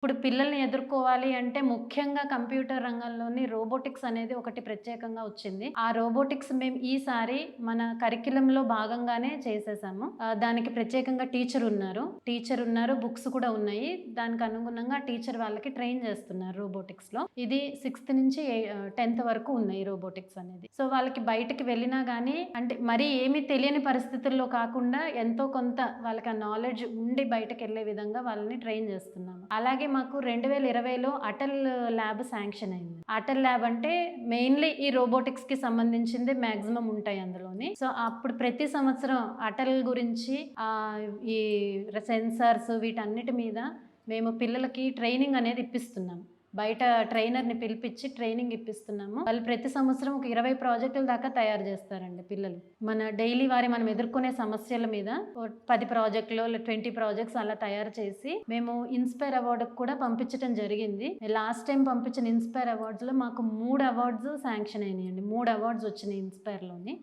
ఇప్పుడు పిల్లల్ని ఎదుర్కోవాలి అంటే ముఖ్యంగా కంప్యూటర్ రంగంలోని రోబోటిక్స్ అనేది ఒకటి ప్రత్యేకంగా వచ్చింది. ఆ రోబోటిక్స్ మేము ఈసారి మన కరిక్యులంలో భాగంగానే చేసేసాము. దానికి ప్రత్యేకంగా టీచర్ ఉన్నారు, బుక్స్ కూడా ఉన్నాయి. దానికి అనుగుణంగా టీచర్ వాళ్ళకి ట్రైన్ చేస్తున్నారు రోబోటిక్స్‌లో. ఇది 6థ్ నుంచి 10థ్ వరకు ఉన్నాయి రోబోటిక్స్ అనేది. సో, వాళ్ళకి బయటికి వెళ్ళినా గానీ అంటే మరీ ఏమీ తెలియని పరిస్థితుల్లో కాకుండా ఎంతో కొంత వాళ్ళకి ఆ నాలెడ్జ్ ఉండి బయటకెళ్ళే విధంగా వాళ్ళని ట్రైన్ చేస్తున్నాము. అలాగే మాకు 2020లో అటల్ ల్యాబ్ శాంక్షన్ అయింది. అటల్ ల్యాబ్ అంటే మెయిన్‌లీ ఈ రోబోటిక్స్‌కి సంబంధించిందే మాక్సిమం ఉంటాయి అందులోని. సో, అప్పుడు ప్రతి సంవత్సరం అటల్ గురించి ఈ సెన్సార్స్ వీటన్నిటి మీద మేము పిల్లలకి ట్రైనింగ్ అనేది ఇప్పిస్తున్నాం. బయట ట్రైనర్‌ని పిలిపిచ్చి ట్రైనింగ్ ఇప్పిస్తున్నాము. వాళ్ళు ప్రతి సంవత్సరం ఒక 20 ప్రాజెక్టుల దాకా తయారు చేస్తారండి పిల్లలు. మన డైలీ మనం ఎదుర్కొనే సమస్యల మీద ఓ 10 ప్రాజెక్టులో 20 ప్రాజెక్ట్స్ అలా తయారు చేసి మేము ఇన్‌స్పైర్ అవార్డ్‌కి కూడా పంపించటం జరిగింది. లాస్ట్ టైమ్ పంపించిన ఇన్‌స్పైర్ అవార్డ్స్‌లో మాకు 3 అవార్డ్స్ శాంక్షన్ అయినాయండి. 3 అవార్డ్స్ వచ్చినాయి ఇన్‌స్పైర్‌లోని.